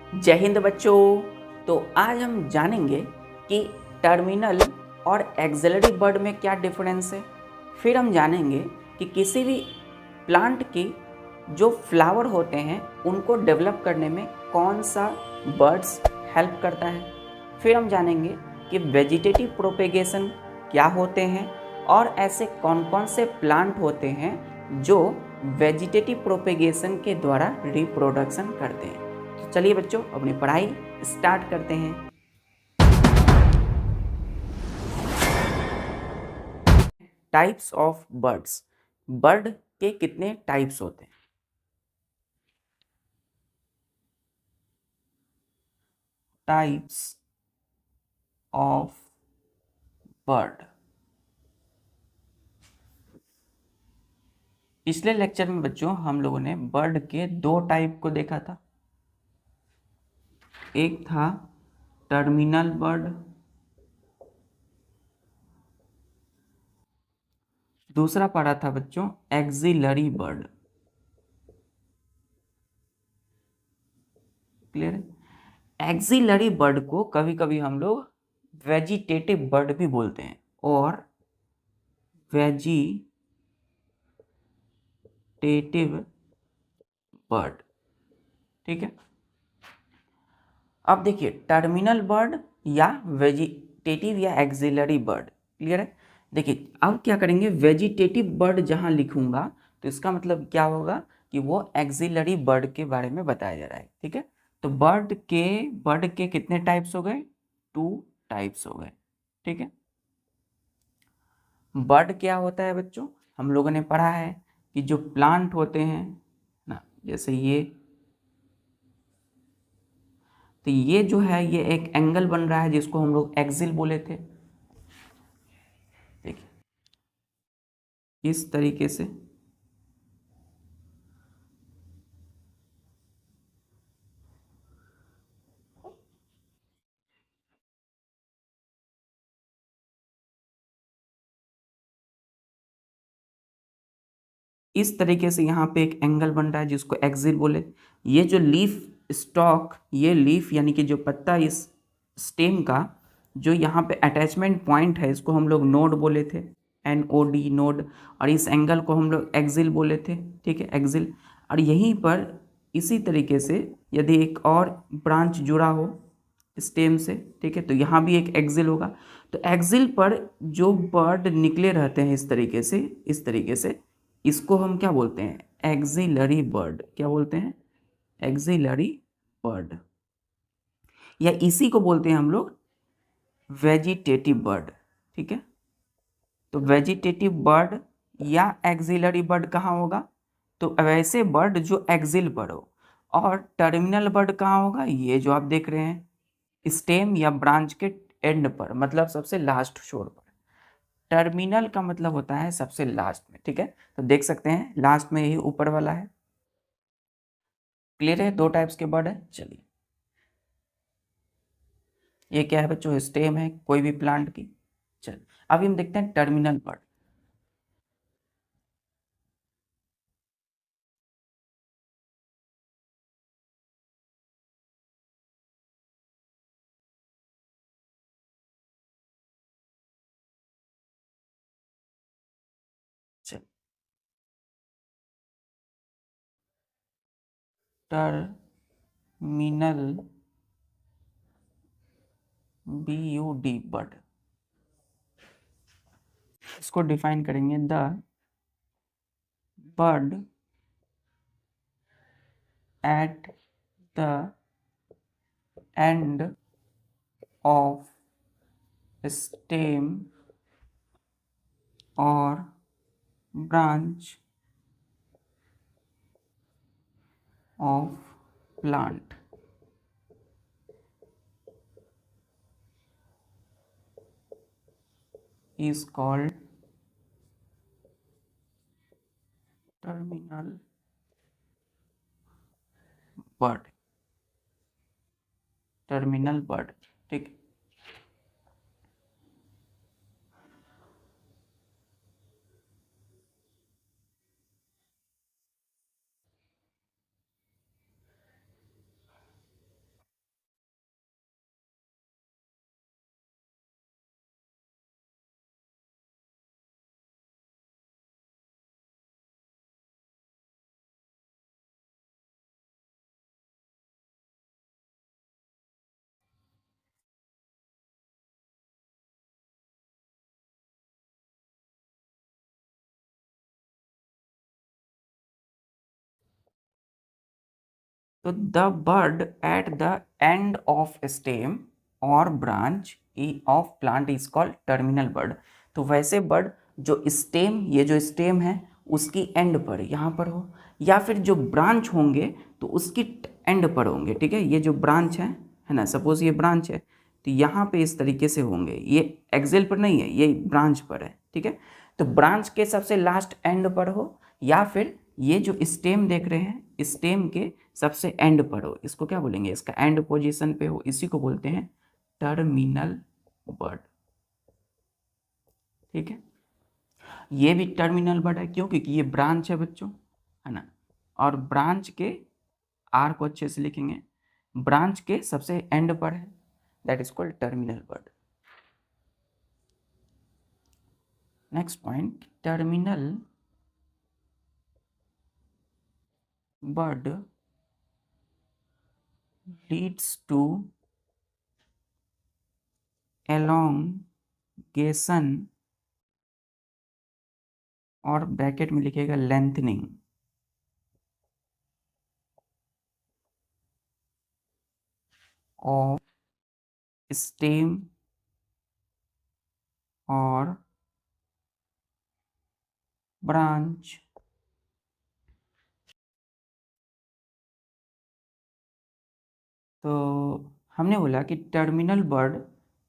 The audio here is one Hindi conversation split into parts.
जय हिंद बच्चों। तो आज हम जानेंगे कि टर्मिनल और एक्सिलरी बर्ड में क्या डिफरेंस है। फिर हम जानेंगे कि किसी भी प्लांट की जो फ्लावर होते हैं उनको डेवलप करने में कौन सा बर्ड्स हेल्प करता है। फिर हम जानेंगे कि वेजिटेटिव प्रोपेगेशन क्या होते हैं और ऐसे कौन कौन से प्लांट होते हैं जो वेजिटेटिव प्रोपेगेशन के द्वारा रिप्रोडक्शन करते हैं। तो चलिए बच्चों अपनी पढ़ाई स्टार्ट करते हैं। Types of birds. बर्ड के कितने टाइप्स होते हैं? Types of bird. पिछले लेक्चर में बच्चों हम लोगों ने बर्ड के दो टाइप को देखा था। एक था टर्मिनल बर्ड, दूसरा पढ़ा था बच्चों एक्सिलरी बर्ड। क्लियर है? एक्सिलरी बर्ड को कभी कभी हम लोग वेजिटेटिव बर्ड भी बोलते हैं और वेजिटेटिव बर्ड। ठीक है। अब देखिए टर्मिनल बर्ड या वेजिटेटिव या एक्सिलरी बर्ड। क्लियर है? देखिए अब क्या करेंगे, वेजिटेटिव बर्ड जहां लिखूंगा तो इसका मतलब क्या होगा कि वो एक्सिलरी बर्ड के बारे में बताया जा रहा है। ठीक है। तो बर्ड के कितने टाइप्स हो गए? 2 टाइप्स हो गए। ठीक है। बर्ड क्या होता है बच्चों? हम लोगों ने पढ़ा है कि जो प्लांट होते हैं ना, जैसे ये, तो ये जो है ये एक एंगल बन रहा है जिसको हम लोग एक्सिल बोले थे। देखिए इस तरीके से यहाँ पे एक एंगल बन रहा है जिसको एक्सिल बोले। ये जो लीफ स्टॉक, ये लीफ यानी कि जो पत्ता, इस स्टेम का जो यहाँ पे अटैचमेंट पॉइंट है इसको हम लोग नोड बोले थे, NOD नोड। और इस एंगल को हम लोग एक्सिल बोले थे। ठीक है, एक्सिल। और यहीं पर इसी तरीके से यदि एक और ब्रांच जुड़ा हो स्टेम से, ठीक है, तो यहाँ भी एक एक्सिल होगा। तो एक्सिल पर जो बर्ड निकले रहते हैं इस तरीके से इसको हम क्या बोलते हैं? Axillary bud. क्या बोलते हैं? Axillary bud. या इसी को बोलते हैं हम लोग वेजिटेटिव बर्ड। ठीक है। तो वेजिटेटिव बर्ड या एक्सिलरी बर्ड कहाँ होगा? तो वैसे बर्ड जो एक्सिल पर हो। और टर्मिनल बर्ड कहाँ होगा? ये जो आप देख रहे हैं स्टेम या ब्रांच के एंड पर, मतलब सबसे लास्ट छोर पर। टर्मिनल का मतलब होता है सबसे लास्ट में। ठीक है। तो देख सकते हैं लास्ट में यही ऊपर वाला है। क्लियर है? दो टाइप्स के बर्ड है। चलिए ये क्या है बच्चों? स्टेम है कोई भी प्लांट की। चल अभी हम देखते हैं टर्मिनल बर्ड। चल टर्मिनल BUD बर्ड, इसको डिफाइन करेंगे। The bird at the end of stem और branch of plant is called terminal bird। Terminal bird. ठीक। तो the bird at the end of stem और branch of plant is called terminal bird. तो वैसे बर्ड जो स्टेम, ये जो स्टेम है उसकी एंड पर यहाँ पर हो, या फिर जो ब्रांच होंगे तो उसकी एंड पर होंगे। ठीक है, ये जो ब्रांच है ना, सपोज ये ब्रांच है तो यहाँ पे इस तरीके से होंगे, ये एक्सेल पर नहीं है, ये ब्रांच पर है। ठीक है, तो ब्रांच के सबसे लास्ट एंड पर हो, या फिर ये जो स्टेम देख रहे हैं स्टेम के सबसे एंड पर हो, इसको क्या बोलेंगे, इसका एंड पोजीशन पे हो, इसी को बोलते हैं टर्मिनल बर्ड। ठीक है, ये भी टर्मिनल बर्ड है क्यों, क्योंकि ये ब्रांच है बच्चों, है ना, और ब्रांच के आर को अच्छे से लिखेंगे, ब्रांच के सबसे एंड पर है, that is called terminal bird. Next point, terminal bird leads to elongation और ब्रैकेट में लिखेगा लेंथनिंग ऑफ स्टेम और ब्रांच। तो हमने बोला कि टर्मिनल बर्ड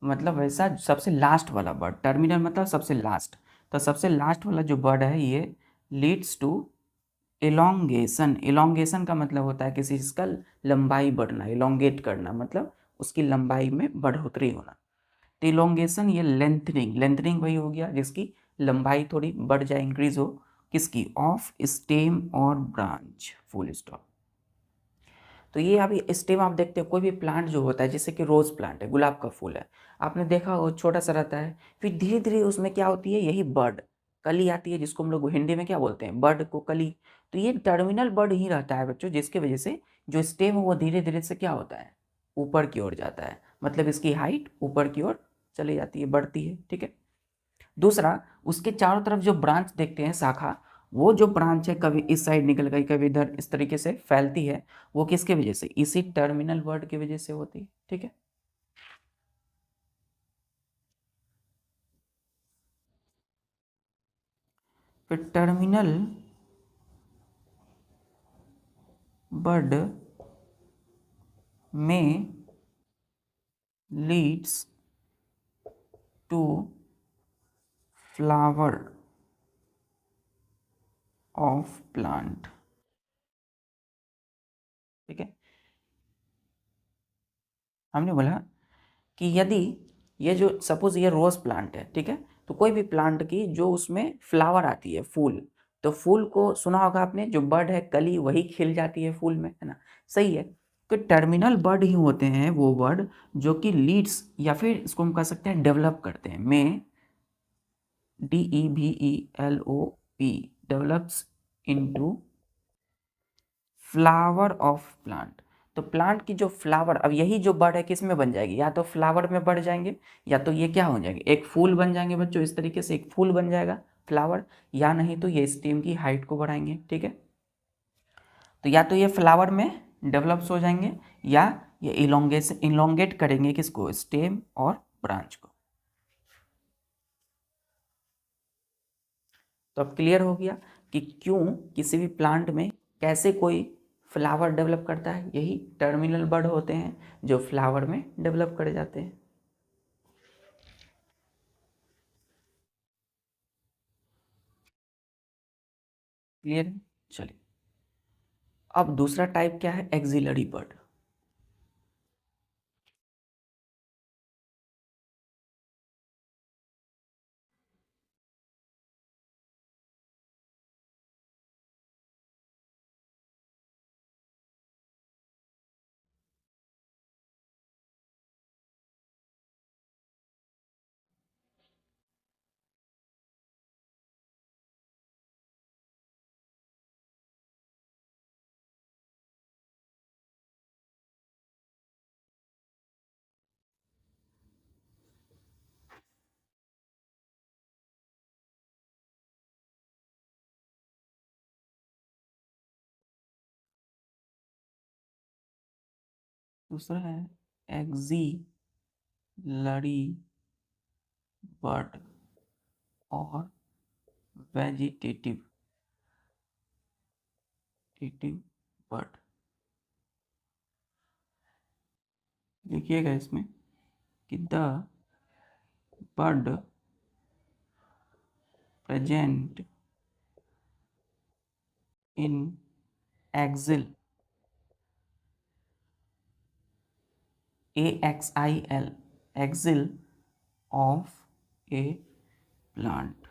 मतलब वैसा सबसे लास्ट वाला बर्ड, टर्मिनल मतलब सबसे लास्ट, तो सबसे लास्ट वाला जो बर्ड है ये लीड्स टू इलोंगेशन। इलोंगेशन का मतलब होता है किसी चीज़ का लंबाई बढ़ना, इलोंगेट करना मतलब उसकी लंबाई में बढ़ोतरी होना। तो इलोंगेशन ये लेंथनिंग, लेंथनिंग वही हो गया जिसकी लंबाई थोड़ी बढ़ जाए, इंक्रीज हो, किसकी, ऑफ स्टेम और ब्रांच, फुल स्टॉप। तो ये अभी स्टेम आप देखते हैं कोई भी प्लांट जो होता है, जैसे कि रोज़ प्लांट है, गुलाब का फूल है, आपने देखा वो छोटा सा रहता है, फिर धीरे धीरे उसमें क्या होती है, यही बर्ड कली आती है, जिसको हम लोग हिंदी में क्या बोलते हैं, बर्ड को कली। तो ये टर्मिनल बर्ड ही रहता है बच्चों, जिसके वजह से जो स्टेम है वो धीरे धीरे से क्या होता है, ऊपर की ओर जाता है, मतलब इसकी हाइट ऊपर की ओर चली जाती है, बढ़ती है। ठीक है, दूसरा उसके चारों तरफ जो ब्रांच देखते हैं, शाखा, वो जो ब्रांच है कभी इस साइड निकल गई कभी इधर, इस तरीके से फैलती है, वो किसके वजह से, इसी टर्मिनल वर्ड की वजह से होती है। ठीक है, फिर टर्मिनल बर्ड में leads to flower of plant. ठीक है, हमने बोला कि यदि ये जो सपोज ये रोज प्लांट है, ठीक है, तो कोई भी प्लांट की जो उसमें फ्लावर आती है, फूल, तो फूल को सुना होगा आपने, जो बर्ड है कली वही खिल जाती है फूल में, है ना, सही है। तो टर्मिनल बर्ड ही होते हैं वो बर्ड जो कि लीड्स, या फिर इसको हम कह सकते हैं डेवलप करते हैं, में DEVELOP, develops into flower of plant. तो प्लांट की जो फ्लावर, अब यही जो बर्ड है किस में बन जाएगी, या तो फ्लावर में बढ़ जाएंगे, या तो ये क्या हो जाएंगे, एक फूल बन जाएंगे बच्चों, इस तरीके से एक फूल बन जाएगा फ्लावर, या नहीं तो ये स्टेम की हाइट को बढ़ाएंगे। ठीक है, तो या तो ये फ्लावर में डेवलप्स हो जाएंगे, या ये इलोंगेट करेंगे किसको, स्टेम और ब्रांच को। तो अब क्लियर हो गया कि क्यों किसी भी प्लांट में कैसे कोई फ्लावर डेवलप करता है, यही टर्मिनल बर्ड होते हैं जो फ्लावर में डेवलप कर जाते हैं। क्लियर है, चलिए अब दूसरा टाइप क्या है, एक्सिलरी बर्ड। दूसरा है एक्सिलरी बर्ड और वेजिटेटिव बर्ड। देखिएगा इसमें कि the bird present in axil AXIL axil of a plant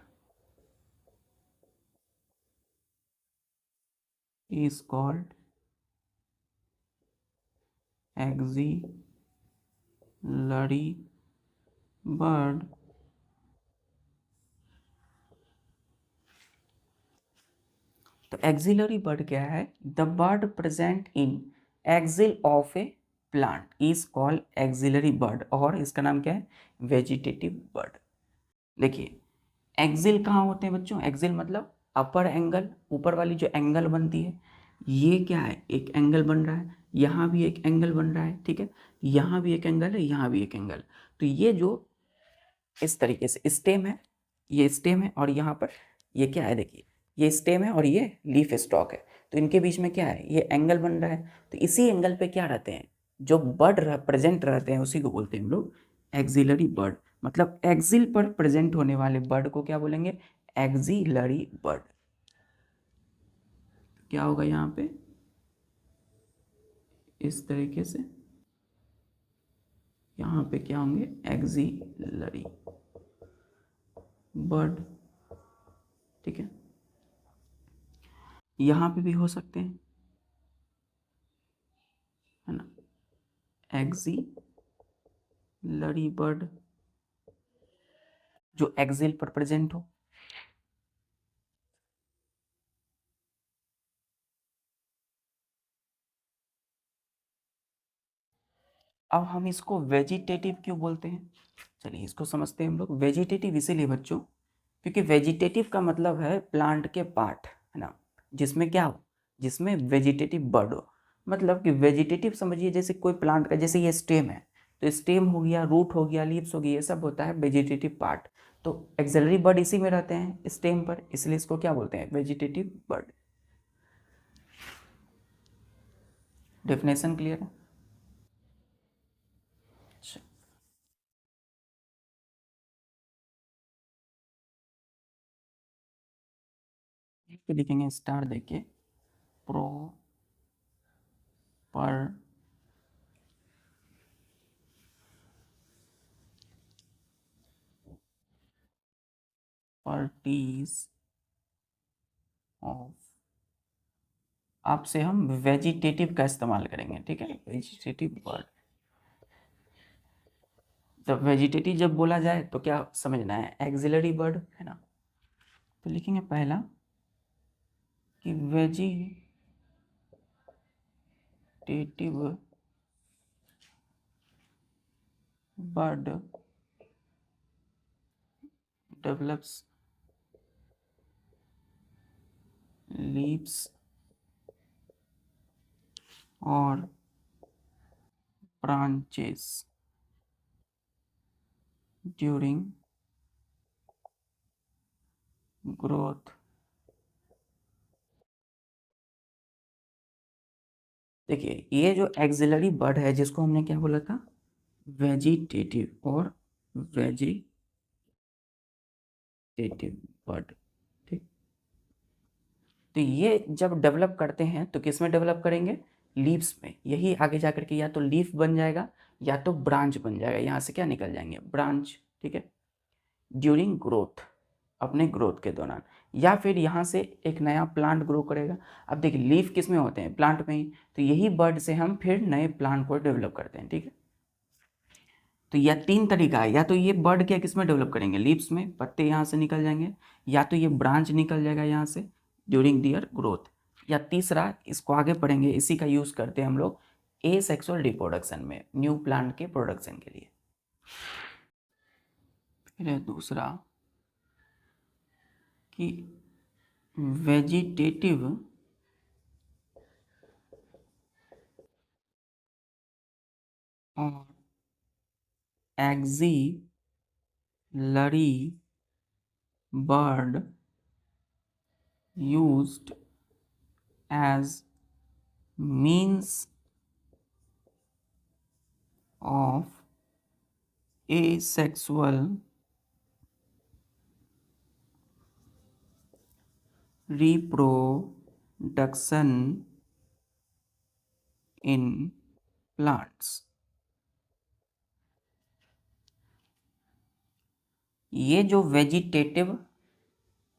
is called axillary bird। तो एक्सिलरी बर्ड क्या है? The bird present in axil of a plant is called axillary bird, और इसका नाम क्या है? Vegetative bird. देखिए एक्सिल कहाँ होते हैं बच्चों? एक्सिल मतलब अपर एंगल, ऊपर वाली जो एंगल बनती है, ये क्या है? एक एंगल बन रहा है, यहाँ भी एक एंगल बन रहा है, ठीक है, यहाँ भी एक एंगल है, यहाँ भी एक एंगल। तो ये जो इस तरीके से स्टेम है, ये स्टेम है, और यहाँ पर ये क्या है? देखिए ये स्टेम है और ये लीफ स्टॉक है, तो इनके बीच में क्या है? ये एंगल बन रहा है। तो इसी एंगल पे क्या रहते हैं? जो बर्ड प्रेजेंट रहते हैं उसी को बोलते हैं हम लोग एक्सिलरी बर्ड। मतलब एक्सिल पर प्रेजेंट होने वाले बर्ड को क्या बोलेंगे? Axillary bud. क्या होगा यहाँ पे? इस तरीके से यहाँ पे क्या होंगे? एक्सिलरी बर्ड, ठीक है। यहाँ पे भी हो सकते हैं, है ना, एक्सिलरी बर्ड जो एक्सिल पर प्रेजेंट हो। अब हम इसको वेजिटेटिव क्यों बोलते हैं? चलिए इसको समझते हैं हम लोग। वेजिटेटिव इसीलिए बच्चों क्योंकि वेजिटेटिव का मतलब है प्लांट के पार्ट, है ना, जिसमें क्या हो? जिसमें वेजिटेटिव बर्ड हो। मतलब कि वेजिटेटिव समझिए जैसे कोई प्लांट का, जैसे ये स्टेम है तो स्टेम हो गया, रूट हो गया, लीव्स हो गई, ये सब होता है वेजिटेटिव पार्ट। तो एक्सिलरी बर्ड इसी में रहते हैं स्टेम पर, इसलिए इसको क्या बोलते हैं? Vegetative bird. डेफिनेशन क्लियर है? अच्छा, तो लिखेंगे स्टार देके प्रॉपर्टीज ऑफ। आपसे हम वेजिटेटिव का इस्तेमाल करेंगे, ठीक है, वेजिटेटिव वर्ड। जब वेजिटेटिव जब बोला जाए तो क्या समझना है? एक्सिलरी वर्ड, है ना। तो लिखेंगे पहला कि वेजिटेटिव वर्ड डेवलप्स लीव्स और ब्रांचेस ड्यूरिंग ग्रोथ। देखिए ये जो एक्सिलरी बर्ड है जिसको हमने क्या बोला था? वेजिटेटिव और वेजिटेटिव बर्ड, ठीक। तो ये जब डेवलप करते हैं तो किस में डेवलप करेंगे? लीव्स में। यही आगे जा करके या तो लीफ बन जाएगा या तो ब्रांच बन जाएगा, यहाँ से क्या निकल जाएंगे? ब्रांच, ठीक है। ड्यूरिंग ग्रोथ, अपने ग्रोथ के दौरान, या फिर यहाँ से एक नया प्लांट ग्रो करेगा। अब देखिए लीफ किस में होते हैं? प्लांट में ही। तो यही बर्ड से हम फिर नए प्लांट को डेवलप करते हैं, ठीक है। तो यह तीन तरीका है, या तो ये बर्ड क्या किस में डेवलप करेंगे? लीव्स में, पत्ते यहाँ से निकल जाएंगे, या तो ये ब्रांच निकल जाएगा यहाँ से ड्यूरिंग दियर ग्रोथ, या तीसरा इसको आगे पढ़ेंगे, इसी का यूज़ करते हैं हम लोग एसेक्सुअल रिप्रोडक्शन में, न्यू प्लांट के प्रोडक्शन के लिए। फिर है दूसरा कि वेजिटेटिव और axillary bud used as means of asexual reproduction in plants। ये जो वेजिटेटिव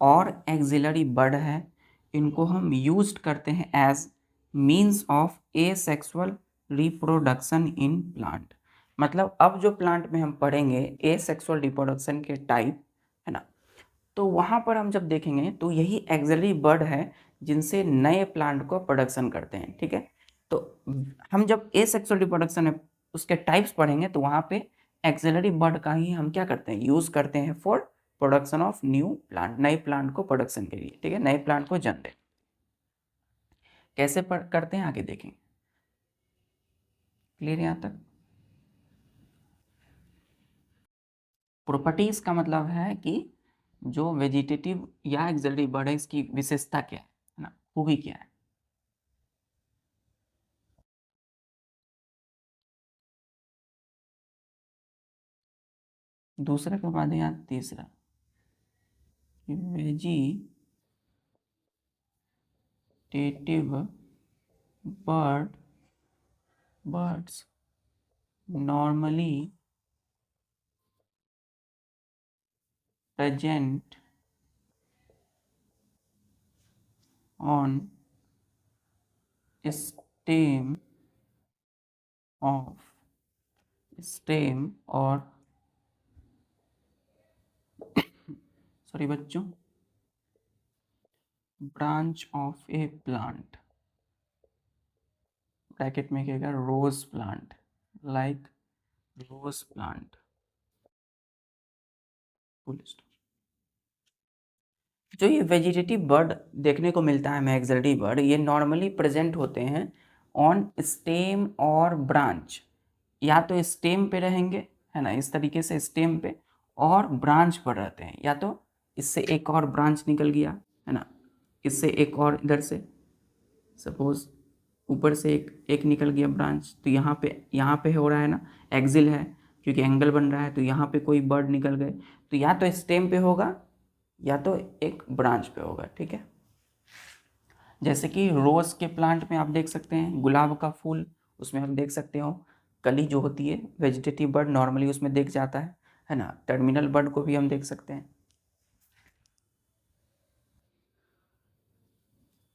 और एक्सिलरी बर्ड है इनको हम यूज करते हैं as means of asexual reproduction in plant. मतलब अब जो प्लांट में हम पढ़ेंगे एसेक्सुअल रिप्रोडक्शन के टाइप, है ना, तो वहाँ पर हम जब देखेंगे तो यही एक्सिलरी बर्ड है जिनसे नए प्लांट को प्रोडक्शन करते हैं। ठीक है, तो हम जब एसेक्सुअल रिप्रोडक्शन है उसके टाइप्स पढ़ेंगे तो वहाँ पे एक्सिलरी बर्ड का ही हम क्या करते हैं, यूज़ करते हैं for production of new plant, नए प्लांट को प्रोडक्शन के लिए। ठीक है, नए प्लांट को जनरेट कैसे करते हैं आगे देखेंगे। क्लियर यहाँ तक? प्रॉपर्टीज का मतलब है कि जो वेजिटेटिव या एक्सिलरी बर्ड है इसकी विशेषता क्या है ना, खूबी क्या है। दूसरा के बाद यहाँ तीसरा, vegetative birds normally present on stem और सॉरी बच्चों, branch of a plant, bracket में कहेगा rose plant, like rose plant. जो ये वेजिटेटिव बर्ड देखने को मिलता है हमें, एक्सिलरी बर्ड, ये नॉर्मली प्रेजेंट होते हैं ऑन स्टेम और ब्रांच। या तो स्टेम पे रहेंगे, है ना, इस तरीके से स्टेम पे, और ब्रांच पर रहते हैं, या तो इससे एक और ब्रांच निकल गया, है ना, इससे एक और इधर से सपोज ऊपर से एक निकल गया ब्रांच, तो यहाँ पे हो रहा है ना, एक्सिल है क्योंकि एंगल बन रहा है, तो यहाँ पे कोई बर्ड निकल गए, तो या तो स्टेम पे होगा या तो एक ब्रांच पे होगा। ठीक है, जैसे कि रोज के प्लांट में आप देख सकते हैं गुलाब का फूल, उसमें हम देख सकते हो कली जो होती है, वेजिटेटिव बर्ड नॉर्मली उसमें देख जाता है ना। टर्मिनल बर्ड को भी हम देख सकते हैं।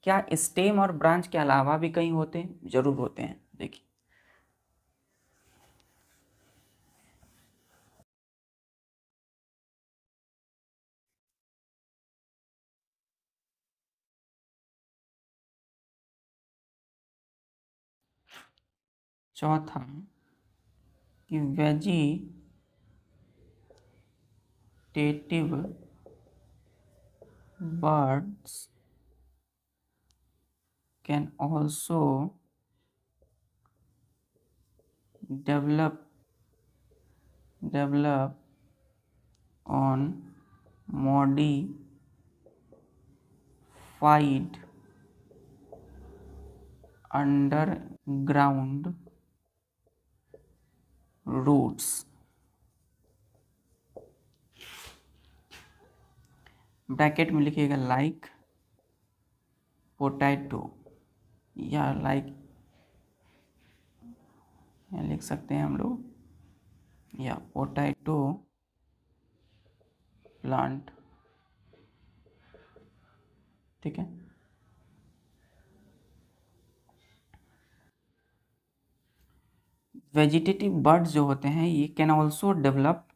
क्या स्टेम और ब्रांच के अलावा भी कहीं होते हैं? जरूर होते हैं, देखिए। चौथा कि vegetative birds can also develop on modified underground roots। Bracket में लिखिएगा लाइक पोटैटो, या लाइक या लिख सकते हैं हम लोग, या पोटैटो प्लांट। ठीक है, वेजिटेटिव बर्ड्स जो होते हैं ये can also develop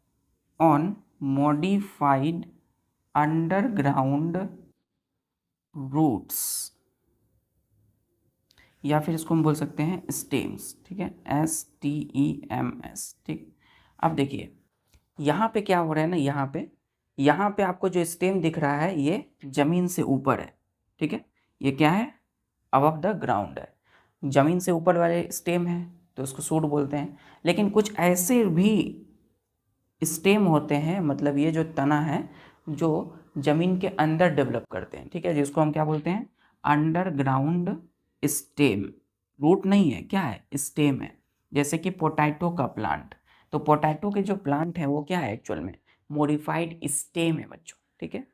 on modified underground roots, या फिर इसको हम बोल सकते हैं स्टेम्स। ठीक है, STEMS। ठीक, अब देखिए यहाँ पे क्या हो रहा है ना, यहाँ पे आपको जो स्टेम दिख रहा है ये जमीन से ऊपर है। ठीक है, ये क्या है, अबव द ग्राउंड है, जमीन से ऊपर वाले स्टेम है। तो उसको शूट बोलते हैं। लेकिन कुछ ऐसे भी स्टेम होते हैं, मतलब ये जो तना है जो जमीन के अंदर डेवलप करते हैं, ठीक है, जिसको हम क्या बोलते हैं, अंडरग्राउंड स्टेम। रूट नहीं है, क्या है, स्टेम है। जैसे कि पोटैटो का प्लांट, तो पोटैटो के जो प्लांट है वो क्या है एक्चुअल में, मॉडिफाइड स्टेम है बच्चों, ठीक है।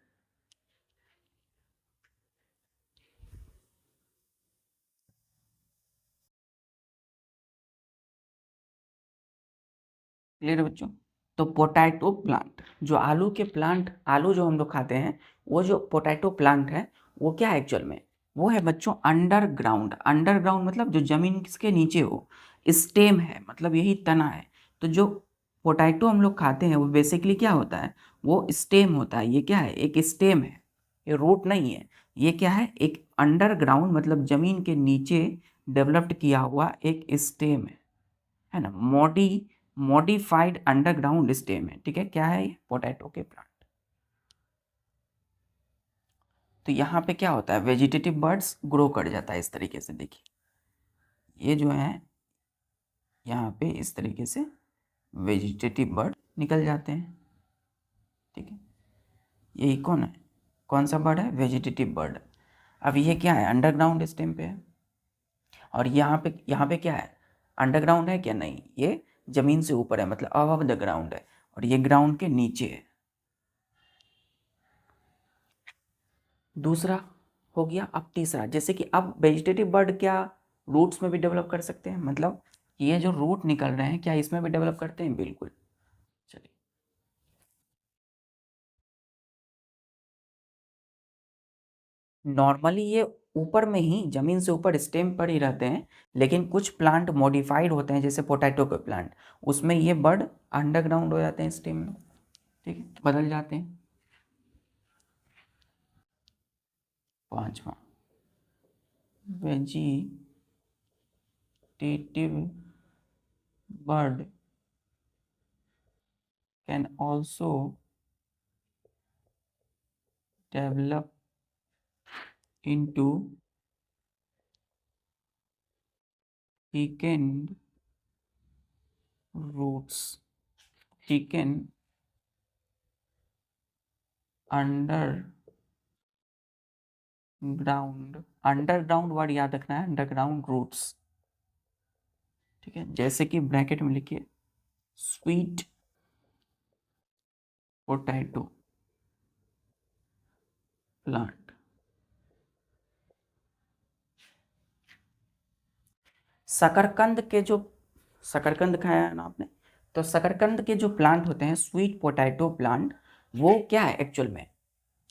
क्लियर है बच्चों। तो पोटैटो प्लांट, जो आलू के प्लांट, आलू जो हम लोग खाते हैं, वो जो पोटैटो प्लांट है वो क्या है एक्चुअल में, वो है बच्चों अंडरग्राउंड। अंडरग्राउंड मतलब जो जमीन के नीचे हो, स्टेम है मतलब यही तना है। तो जो पोटैटो हम लोग खाते हैं वो बेसिकली क्या होता है, वो स्टेम होता है। ये क्या है, एक स्टेम है, ये रूट नहीं है। ये क्या है, एक अंडरग्राउंड मतलब जमीन के नीचे डेवलप्ड किया हुआ एक स्टेम है ना, मॉडिफाइड अंडरग्राउंड स्टेम है, ठीक है। क्या है ये, पोटैटो के प्लांट। तो यहाँ पे क्या होता है, वेजिटेटिव बर्ड्स ग्रो कर जाता है इस तरीके से, देखिए ये जो है यहाँ पे इस तरीके से वेजिटेटिव बर्ड निकल जाते हैं, ठीक है। यही कौन है, कौन सा बर्ड है, वेजिटेटिव बर्ड। अब ये क्या है, अंडरग्राउंड स्टेम पे है। और यहाँ पे क्या है, अंडरग्राउंड है क्या, नहीं, ये जमीन से ऊपर है, मतलब अबव द ग्राउंड है, और ये ग्राउंड के नीचे है। दूसरा हो गया। अब तीसरा, जैसे कि अब वेजिटेटिव बर्ड क्या रूट्स में भी डेवलप कर सकते हैं, मतलब ये जो रूट निकल रहे हैं क्या इसमें भी डेवलप करते हैं, बिल्कुल। चलिए, नॉर्मली ये ऊपर में ही जमीन से ऊपर स्टेम पर ही रहते हैं, लेकिन कुछ प्लांट मॉडिफाइड होते हैं जैसे पोटैटो के प्लांट, उसमें ये बर्ड अंडरग्राउंड हो जाते हैं स्टेम में, ठीक है, बदल जाते हैं। पांचवा, vegetative bird can also develop into thickened roots, thicken underground word याद रखना है, अंडरग्राउंड रूट्स, ठीक है। जैसे कि ब्रैकेट में लिखिए स्वीट पोटैटो प्लांट। शकरकंद के जो, शकरकंद खाया है ना आपने, तो शकरकंद के जो प्लांट होते हैं स्वीट पोटैटो प्लांट, वो क्या है एक्चुअल में,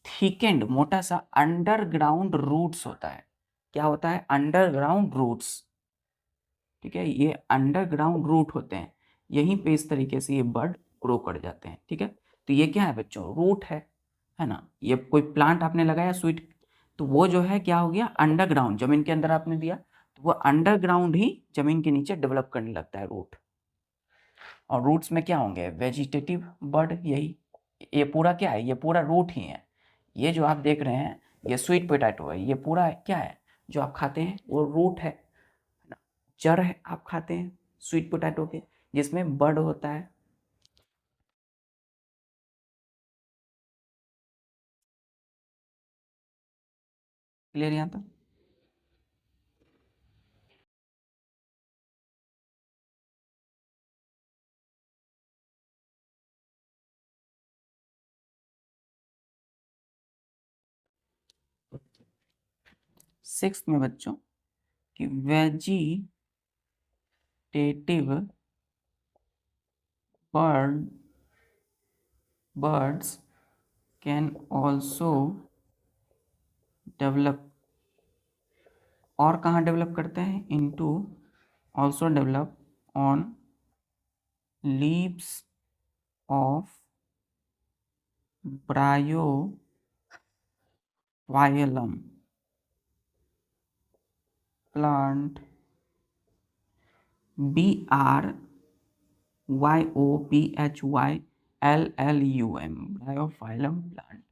थिकेंड मोटा सा अंडरग्राउंड रूट्स होता है। क्या होता है, अंडरग्राउंड रूट्स, ठीक है। ये अंडरग्राउंड रूट होते हैं, यहीं पे इस तरीके से ये बर्ड ग्रो कर जाते हैं, ठीक है। तो ये क्या है बच्चों, रूट है ना। ये कोई प्लांट आपने लगाया स्वीट, तो वो जो है क्या हो गया, अंडरग्राउंड जमीन के अंदर आपने दिया, तो वो अंडरग्राउंड ही जमीन के नीचे डेवलप करने लगता है रूट। और रूट्स में क्या होंगे, वेजिटेटिव बर्ड, यही ये पूरा क्या है, ये पूरा रूट ही है। ये जो आप देख रहे हैं ये स्वीट पोटैटो है, ये पूरा क्या है जो आप खाते हैं वो रूट है ना, जड़ है आप खाते हैं स्वीट पोटैटो के, जिसमें बर्ड होता है। क्लियर यहाँ तक। सिक्स्थ में बच्चों कि vegetative bird birds can also develop, और कहाँ डेवलप करते हैं, into also develop on leaves of Bryophyllum plant, BRYOPHYLLUM, Bryophyllum plant.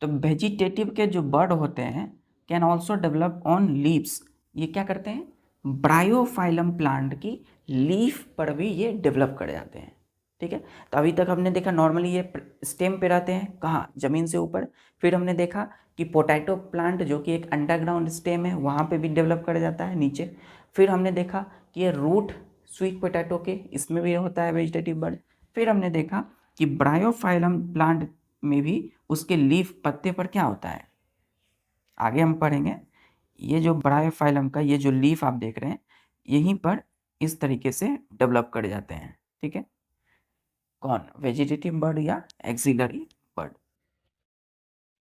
तो वेजिटेटिव के जो बर्ड होते हैं can also develop on leaves, ये क्या करते हैं, ब्रायोफाइलम प्लांट की लीफ पर भी ये डेवलप कर जाते हैं। ठीक है, तो अभी तक हमने देखा नॉर्मली ये स्टेम पे रहते हैं, कहाँ, जमीन से ऊपर। फिर हमने देखा कि पोटैटो प्लांट जो कि एक अंडरग्राउंड स्टेम है वहाँ पे भी डेवलप कर जाता है नीचे। फिर हमने देखा कि ये रूट स्वीट पोटैटो के इसमें भी होता है वेजिटेटिव बर्ड। फिर हमने देखा कि ब्रायोफाइलम प्लांट में भी उसके लीफ पत्ते पर क्या होता है, आगे हम पढ़ेंगे। ये जो ब्रायोफाइलम का ये जो लीफ आप देख रहे हैं यहीं पर इस तरीके से डेवलप कर जाते हैं। ठीक है, कौन, वेजिटेटिव बर्ड या एक्सिलरी बर्ड।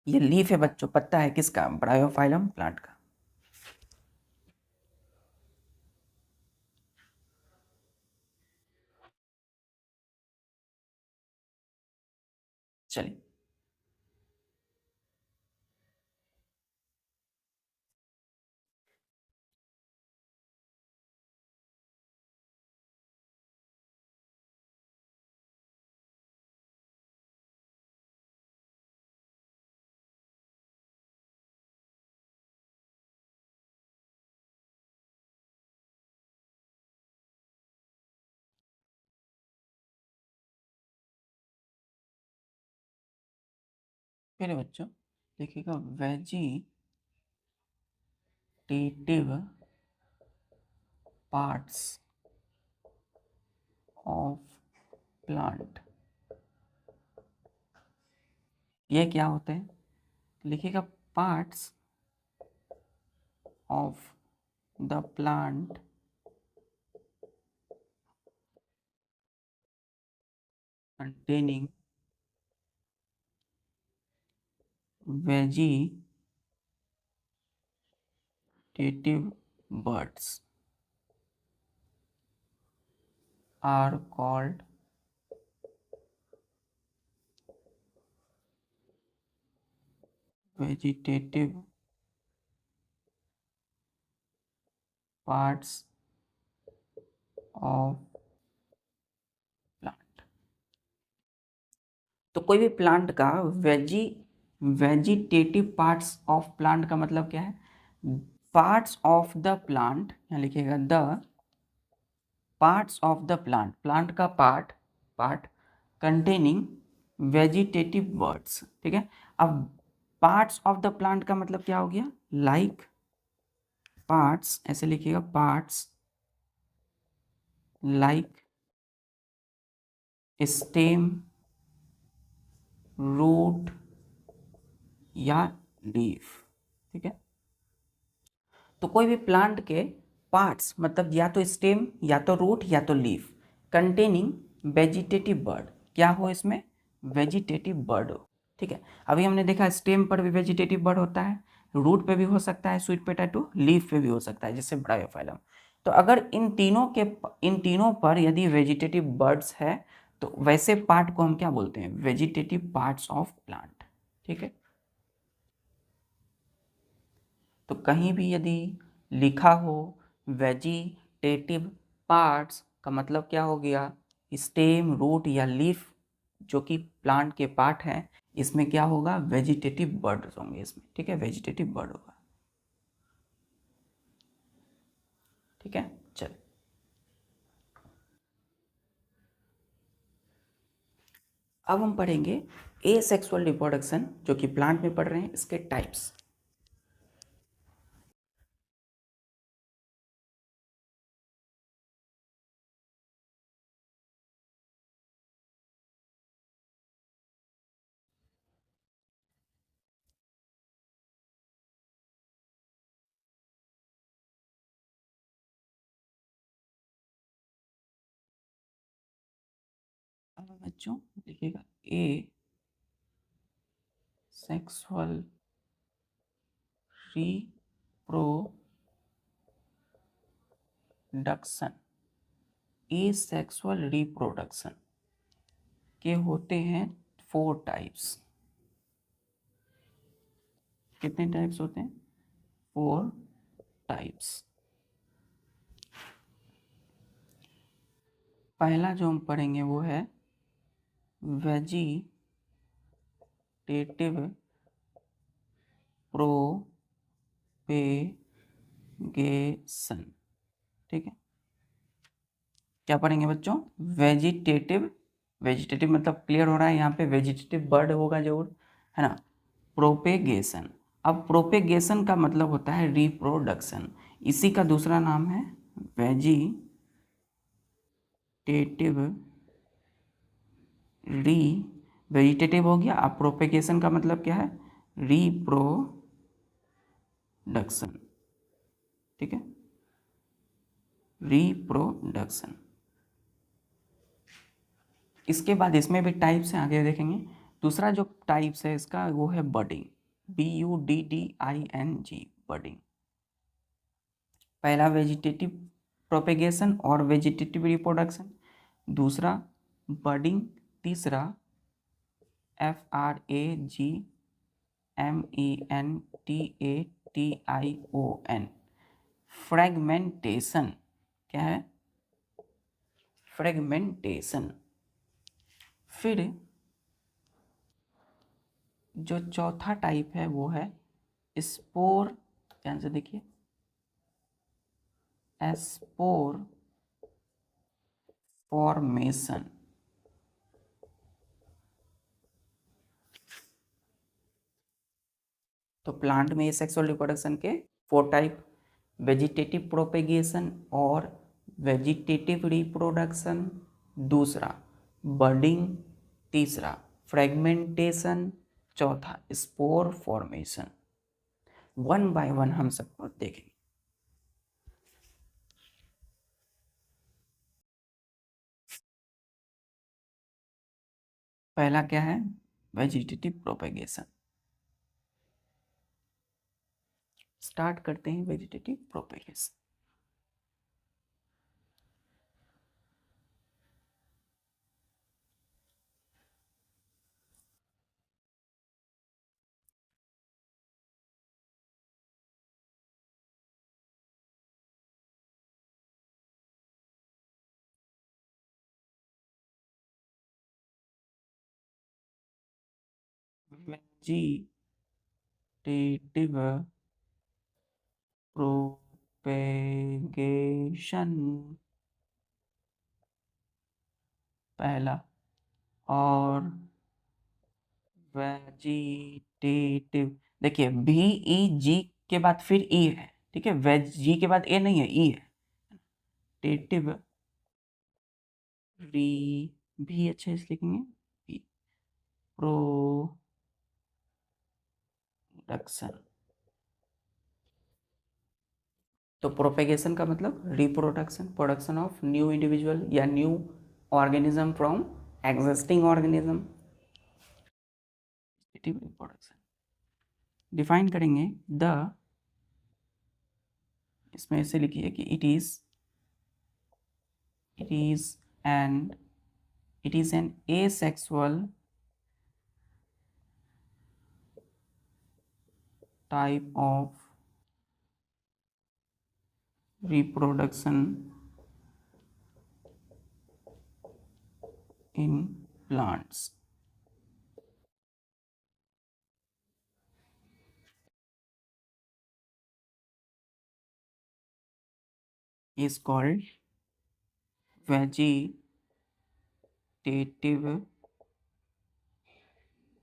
ये लीफ है बच्चों, पत्ता है किसका, ब्रायोफाइलम प्लांट का। चलिए, फिर बच्चों देखिएगा, वेजिटेटिव पार्ट्स ऑफ प्लांट, ये क्या होते हैं, लिखिएगा parts of the plant containing vegetative birds are called vegetative parts of plant। तो कोई भी प्लांट का वेजिटेटिव पार्ट्स ऑफ प्लांट का मतलब क्या है, पार्ट्स ऑफ द प्लांट, यहाँ लिखिएगा the parts of the plant, plant का पार्ट कंटेनिंग वेजिटेटिव वर्ड्स। ठीक है, अब पार्ट्स ऑफ द प्लांट का मतलब क्या हो गया, लाइक पार्ट्स, ऐसे लिखिएगा पार्ट्स लाइक स्टेम, रूट या लीफ। ठीक है, तो कोई भी प्लांट के पार्ट्स मतलब या तो स्टेम या तो रूट या तो लीफ कंटेनिंग वेजिटेटिव बर्ड, क्या हो इसमें, वेजिटेटिव बर्ड हो। ठीक है, अभी हमने देखा स्टेम पर भी वेजिटेटिव बर्ड होता है, रूट पे भी हो सकता है स्वीट पोटैटो, लीफ पे भी हो सकता है जैसे ब्रायोफाइलम। तो अगर इन तीनों पर यदि वेजिटेटिव बर्ड्स है तो वैसे पार्ट को हम क्या बोलते हैं, वेजिटेटिव पार्ट्स ऑफ प्लांट। ठीक है, तो कहीं भी यदि लिखा हो वेजिटेटिव पार्ट्स का मतलब क्या हो गया, स्टेम, रूट या लीफ जो कि प्लांट के पार्ट हैं, इसमें क्या होगा, वेजिटेटिव बर्ड्स होंगे इसमें। ठीक है, वेजिटेटिव बर्ड होगा। ठीक है, चल अब हम पढ़ेंगे ए सेक्सुअल रिप्रोडक्शन जो कि प्लांट में पढ़ रहे हैं, इसके टाइप्स। अब बच्चों देखिएगा, ए सेक्सुअल रिप्रोडक्शन, ए सेक्सुअल रिप्रोडक्शन के होते हैं 4 टाइप्स। कितने टाइप्स होते हैं, 4 टाइप्स। पहला जो हम पढ़ेंगे वो है वेजिटेटिव प्रोपेगेशन। ठीक है, क्या पढ़ेंगे बच्चों? वेजिटेटिव, वेजिटेटिव मतलब क्लियर हो रहा है, यहाँ पे वेजिटेटिव बर्ड होगा जरूर, है ना। प्रोपेगेशन, अब प्रोपेगेशन का मतलब होता है रिप्रोडक्शन, इसी का दूसरा नाम है वेजिटेटिव री, वेजिटेटिव हो गया, अब प्रोपेगेशन का मतलब क्या है? रिप्रोडक्शन, ठीक है, रिप्रोडक्शन। इसके बाद इसमें भी टाइप्स हैं, आगे देखेंगे। दूसरा जो टाइप्स है इसका वो है बडिंग, BUDDING, बडिंग। पहला वेजिटेटिव प्रोपेगेशन और वेजिटेटिव रिप्रोडक्शन, दूसरा बडिंग, तीसरा FRAGMENTATION, फ्रेगमेंटेशन। क्या है? फ्रेगमेंटेशन। फिर जो चौथा टाइप है वो है स्पोर, ध्यान से देखिए, स्पोर फॉर्मेशन। तो प्लांट में सेक्सुअल रिप्रोडक्शन के 4 टाइप, वेजिटेटिव प्रोपेगेशन और वेजिटेटिव रिप्रोडक्शन, दूसरा बडिंग, तीसरा फ्रेगमेंटेशन, चौथा spore formation. One by one हम सबको देखेंगे। पहला क्या है? Vegetative propagation. स्टार्ट करते हैं वेजिटेटिव प्रोपेगेशन। वेजिटेटिव प्रोपेगेशन पहला, और वेजिटेटिव, देखिए VEG के बाद फिर ई है, ठीक है, वेज जी के बाद ए नहीं है, ई है। टेटिव री, भी अच्छे से लिखेंगे, प्रोडक्शन। तो प्रोपेगेशन का मतलब reproduction, production of new individual या new organism from existing organism, reproduction. Define करेंगे द, इसमें ऐसे लिखिए कि it is and it is an asexual type of reproduction in plants, is called vegetative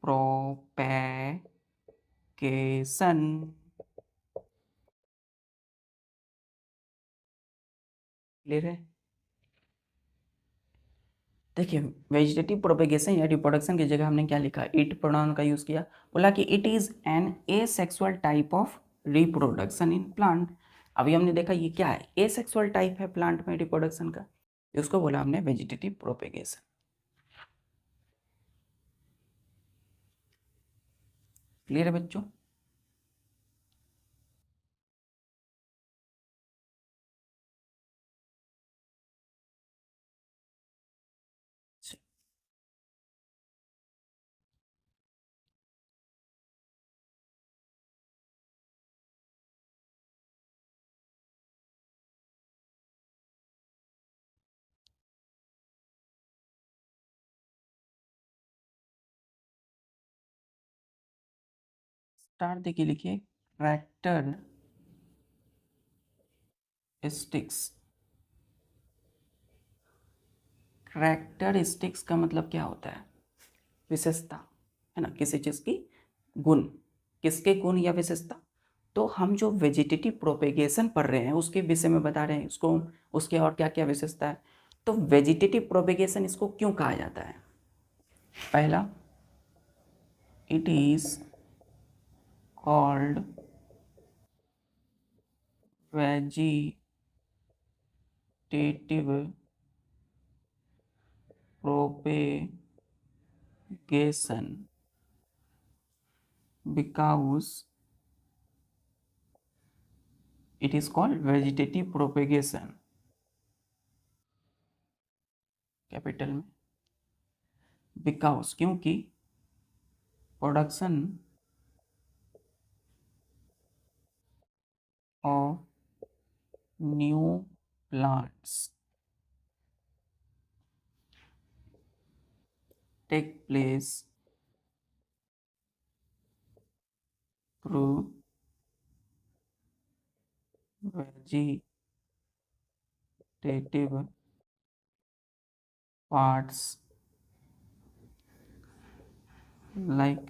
propagation। Clear है? देखिए, वेजिटेटिव प्रोपेगेशन या रिप्रोडक्शन की जगह हमने क्या लिखा, इट प्रोनाउन का यूज किया, बोला कि it is an asexual type of reproduction in plant. अभी हमने देखा ये क्या है, एसेक्सुअल टाइप है प्लांट में रिप्रोडक्शन का, उसको बोला हमने वेजिटेटिव प्रोपेगेशन। क्लियर है बच्चों? स्टार्ट देखिए, लिखिए ट्रैक्टर स्टिक्स। कैरेक्टरिस्टिक्स का मतलब क्या होता है? विशेषता, है ना, किसी चीज़ की गुण। किसके गुण या विशेषता? तो हम जो वेजिटेटिव प्रोपेगेशन पढ़ रहे हैं उसके विषय में बता रहे हैं उसको, उसके और क्या क्या विशेषता है। तो वेजिटेटिव प्रोपेगेशन इसको क्यों कहा जाता है? पहला, it is called vegetative propagation because it is called vegetative propagation, capital में, बिकॉज क्योंकि production of new plants take place through vegetative parts like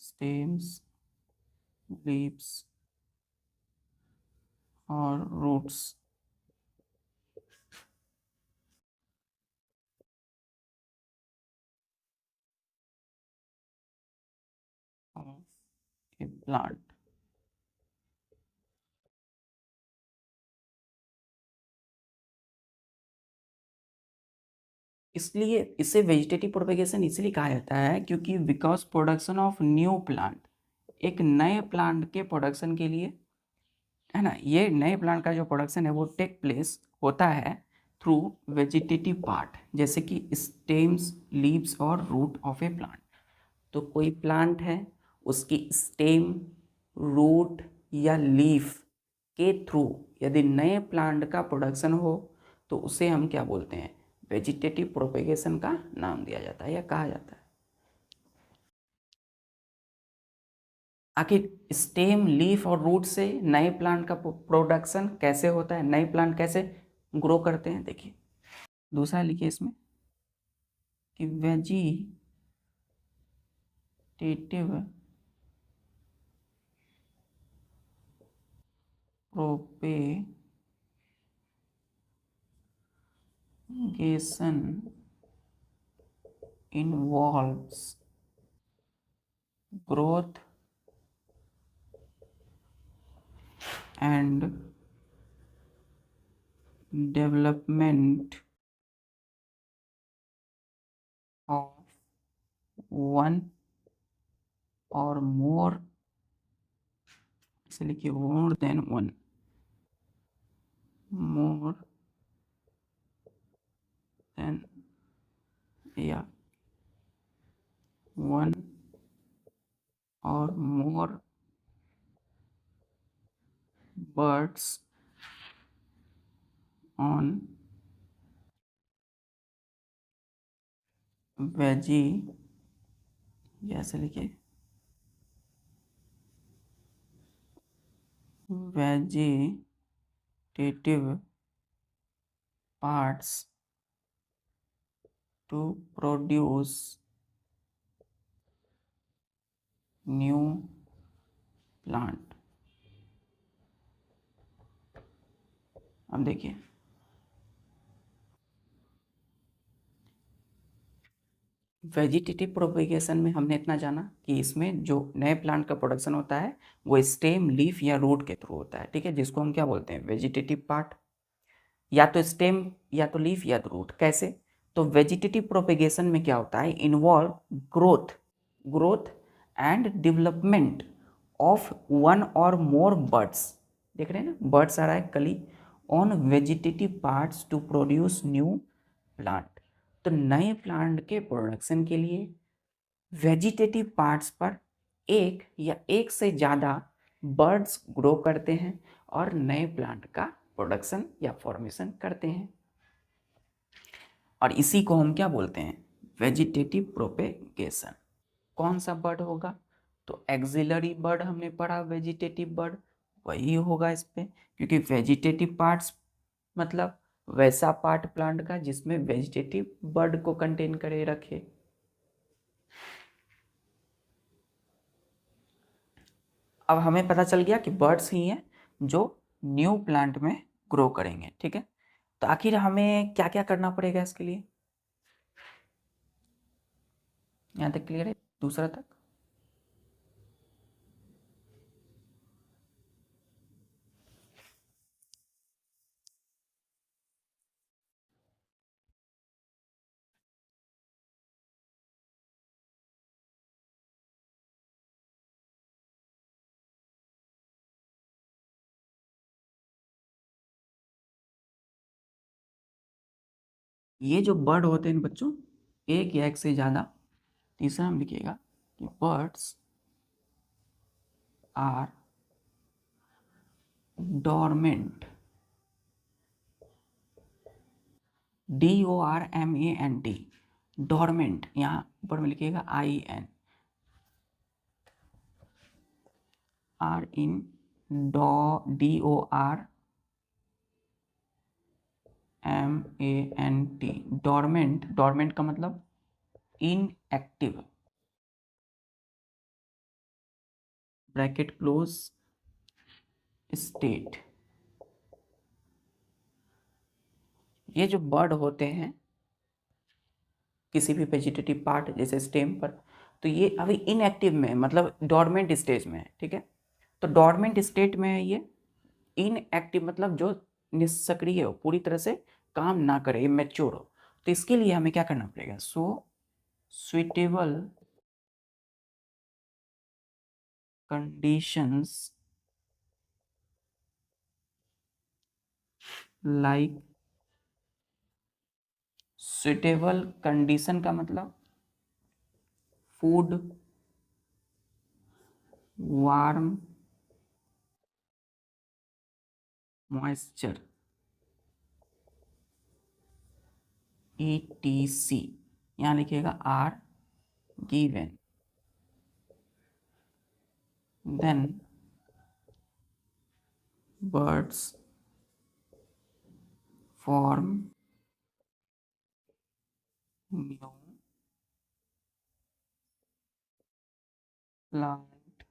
stems, leaves or roots. Of a plant. इसलिए इसे वेजिटेटिव प्रोपेगेशन इसलिए कहा जाता है क्योंकि because production of new plant, एक नए प्लांट के प्रोडक्शन के लिए, है ना, ये नए प्लांट का जो प्रोडक्शन है वो टेक प्लेस होता है थ्रू वेजिटेटिव पार्ट, जैसे कि स्टेम्स, लीव्स और रूट ऑफ ए प्लांट। तो कोई प्लांट है, उसकी स्टेम, रूट या लीफ के थ्रू यदि नए प्लांट का प्रोडक्शन हो तो उसे हम क्या बोलते हैं? वेजिटेटिव प्रोपेगेशन का नाम दिया जाता है या कहा जाता है। आखिर स्टेम, लीफ और रूट से नए प्लांट का प्रोडक्शन कैसे होता है, नए प्लांट कैसे ग्रो करते हैं? देखिए दूसरा लिखिए इसमें कि vegetative propagation involves growth and development of one or more, इसे लिखिए more than one, more than या one or more birds on ऐसे लिखिए vegetative parts to produce new plant। अब देखिए वेजिटेटिव प्रोपेगेशन में हमने इतना जाना कि इसमें जो नए प्लांट का प्रोडक्शन होता है वो स्टेम, लीफ या रूट के थ्रू होता है, ठीक है, जिसको हम क्या बोलते हैं? वेजिटेटिव पार्ट, या तो स्टेम या तो लीफ या तो रूट। कैसे? तो वेजिटेटिव प्रोपेगेशन में क्या होता है? Involve growth and development of one और मोर बर्ड्स, देख रहे हैं ना, बर्ड्स आ रहा है कली, on vegetative parts to produce new plant. तो नए प्लांट के प्रोडक्शन के लिए वेजिटेटिव पार्ट्स पर एक या एक से ज़्यादा बर्ड्स ग्रो करते हैं और नए प्लांट का प्रोडक्शन या फॉर्मेशन करते हैं, और इसी को हम क्या बोलते हैं? Vegetative propagation. कौन सा बर्ड होगा? तो एक्सिलरी बर्ड हमने पढ़ा, वेजिटेटिव बर्ड वही होगा इस पे, क्योंकि वेजिटेटिव पार्ट्स मतलब वैसा पार्ट प्लांट का जिसमें वेजिटेटिव बर्ड को कंटेन करे रखे। अब हमें पता चल गया कि बर्ड्स ही हैं जो न्यू प्लांट में ग्रो करेंगे, ठीक है। तो आखिर हमें क्या क्या करना पड़ेगा इसके लिए? यहाँ तक क्लियर है? दूसरा तक? ये जो बर्ड होते हैं बच्चों, एक या एक से ज़्यादा, तीसरा हम लिखिएगा कि buds are dormant, DORMANT, dormant, यहाँ ऊपर में लिखिएगा IN, are in DORMANT, dormant, dormant का मतलब इनएक्टिव, ब्रैकेट क्लोज, स्टेट। ये जो बर्ड होते हैं किसी भी वेजिटेटिव पार्ट जैसे स्टेम पर, तो ये अभी इनएक्टिव में मतलब डॉर्मेंट स्टेज में है, ठीक है। तो डॉर्मेंट स्टेट में है ये, इनएक्टिव मतलब जो निष्क्रिय हो, पूरी तरह से काम ना करे, मैच्योर हो। तो इसके लिए हमें क्या करना पड़ेगा? So suitable conditions like, suitable condition का मतलब फूड, वार्म, मॉइस्चर, ETC, यहाँ लिखिएगा are given, then birds form new plant।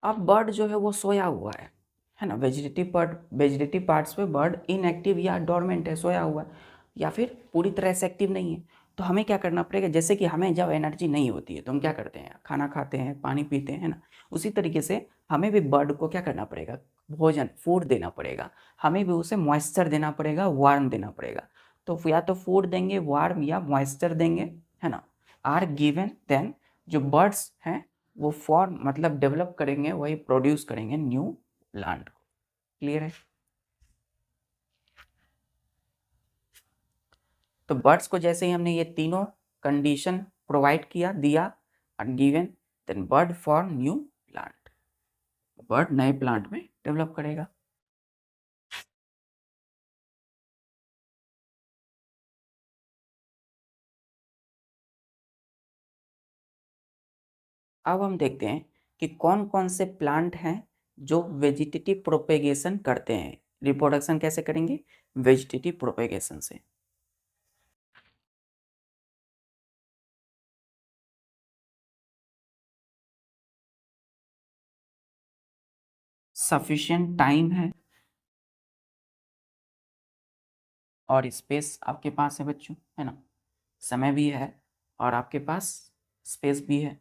अब बर्ड जो है वो सोया हुआ है ना, वेजिटेटिव पार्ट्स पे बर्ड इनएक्टिव या डोरमेंट है, सोया हुआ है, या फिर पूरी तरह से एक्टिव नहीं है। तो हमें क्या करना पड़ेगा? जैसे कि हमें जब एनर्जी नहीं होती है तो हम क्या करते हैं? खाना खाते हैं, पानी पीते हैं, है ना। उसी तरीके से हमें भी बर्ड को क्या करना पड़ेगा? भोजन, फूड देना पड़ेगा। हमें भी उसे मॉइस्चर देना पड़ेगा, वार्म देना पड़ेगा। तो या तो फूड देंगे, वार्म या मॉइस्चर देंगे, है ना। आर गिवन, देन जो बर्ड्स हैं वो फॉर्म मतलब डेवलप करेंगे, वही प्रोड्यूस करेंगे न्यू प्लांट को। क्लियर है? तो बर्ड्स को जैसे ही हमने ये तीनों कंडीशन प्रोवाइड किया, दिया, given, then bud form new plant, bud नए प्लांट में डेवलप करेगा। अब हम देखते हैं कि कौन कौन से प्लांट हैं जो वेजिटेटिव प्रोपेगेशन करते हैं। रिप्रोडक्शन कैसे करेंगे? वेजिटेटिव प्रोपेगेशन से। सफिशिएंट टाइम है और स्पेस आपके पास है बच्चों, है ना। समय भी है और आपके पास स्पेस भी है।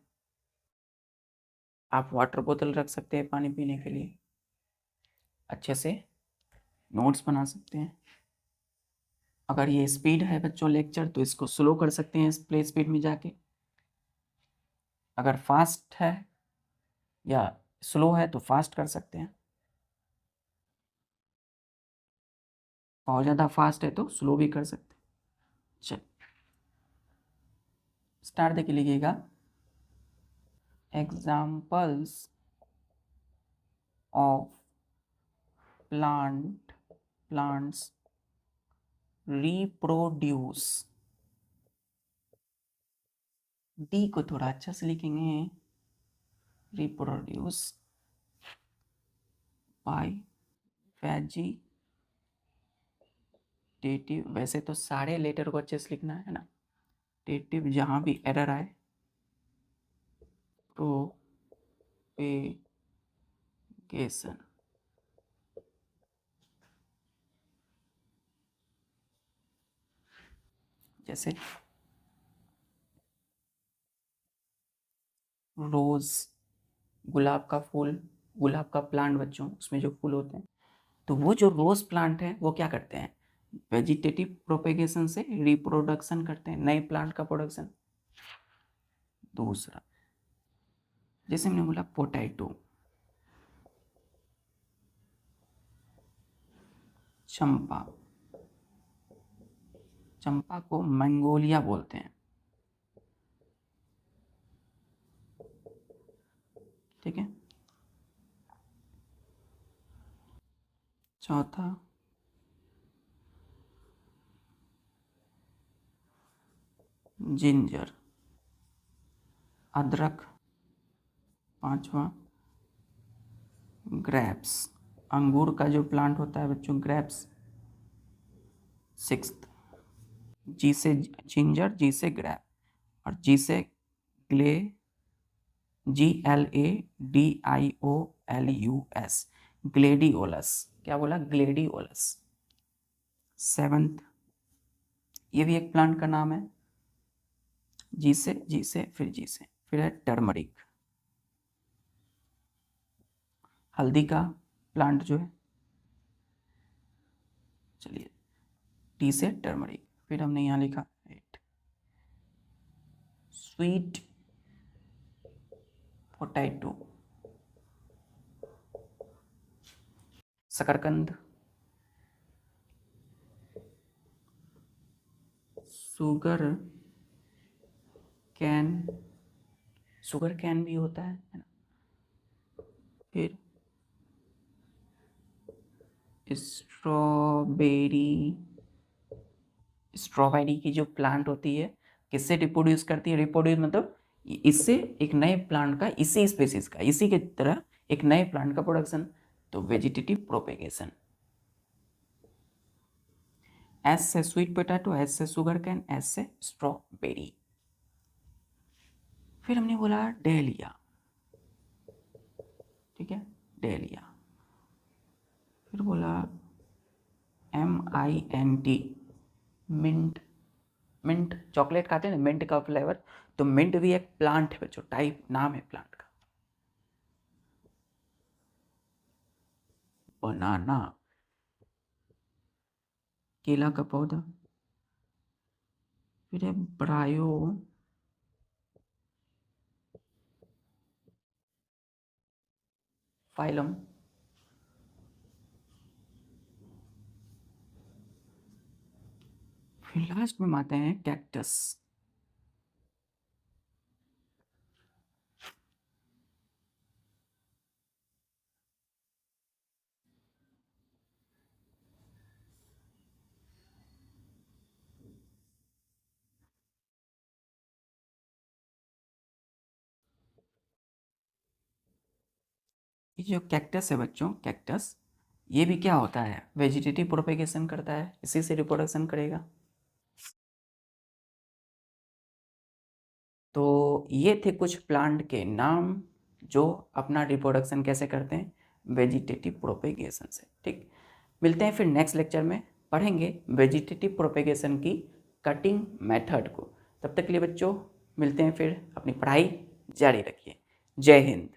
आप वाटर बोतल रख सकते हैं पानी पीने के लिए, अच्छे से नोट्स बना सकते हैं। अगर ये स्पीड है बच्चों लेक्चर, तो इसको स्लो कर सकते हैं प्ले स्पीड में जाके। अगर फास्ट है या स्लो है तो फास्ट कर सकते हैं, बहुत ज़्यादा फास्ट है तो स्लो भी कर सकते हैं। चल स्टार्ट देके लिखिएगा, examples of plants reproduce. D को थोड़ा अच्छा से लिखेंगे, रिप्रोड्यूस बाय वेजिटेटिव। वैसे तो सारे लेटर को अच्छे से लिखना है ना, टेटिव जहाँ भी एरर आए प्रोपेगेशन। जैसे रोज, गुलाब का फूल, गुलाब का प्लांट बच्चों, उसमें जो फूल होते हैं, तो वो जो रोज प्लांट है वो क्या करते हैं, वेजिटेटिव प्रोपेगेशन से रिप्रोडक्शन करते हैं, नए प्लांट का प्रोडक्शन। दूसरा जैसे हमने बोला पोटैटो, चंपा, चंपा को मैंगोलिया बोलते हैं, ठीक है। चौथा जिंजर, अदरक। पांचवा ग्रेप्स, अंगूर का जो प्लांट होता है बच्चों, ग्रेप्स। सिक्स्थ जी से जिंजर, जी से ग्रेप, और जी से ग्ले, GLADIOLUS, ग्लेडियोलस। क्या बोला, ग्लेडियोलस। सेवंथ, ये भी एक प्लांट का नाम है, जी से फिर जी से, फिर है टर्मरिक, हल्दी का प्लांट जो है, चलिए टी से टर्मरिक। फिर हमने यहाँ लिखा स्वीट पोटैटो, शकरकंद, शुगर कैन, शुगर कैन भी होता है ना। फिर स्ट्रॉबेरी, स्ट्रॉबेरी की जो प्लांट होती है किससे रिप्रोड्यूस करती है, रिप्रोड्यूस मतलब इससे एक नए प्लांट का, इसी स्पेसीज का, इसी के तरह एक नए प्लांट का प्रोडक्शन, तो वेजिटेटिव प्रोपेगेशन। एस से स्वीट पोटैटो, एस से शुगर कैन, एस से स्ट्रॉबेरी। फिर हमने बोला डेलिया, ठीक है, डेलिया। फिर बोला MINT, मिंट, मिंट चॉकलेट खाते हैं ना, मिंट का फ्लेवर, तो मिंट भी एक प्लांट है बच्चों, टाइप नाम है प्लांट का। बनाना, केला का पौधा। फिर है ब्रायो, फाइलम। फिर लास्ट में आते हैं कैक्टस। ये जो कैक्टस है बच्चों, कैक्टस, ये भी क्या होता है, वेजिटेटिव प्रोपेगेशन करता है, इसी से रिप्रोडक्शन करेगा। तो ये थे कुछ प्लांट के नाम जो अपना रिप्रोडक्शन कैसे करते हैं, वेजिटेटिव प्रोपेगेशन से, ठीक। मिलते हैं फिर नेक्स्ट लेक्चर में, पढ़ेंगे वेजिटेटिव प्रोपेगेशन की कटिंग मेथड को। तब तक के लिए बच्चों मिलते हैं, फिर अपनी पढ़ाई जारी रखिए। जय हिंद।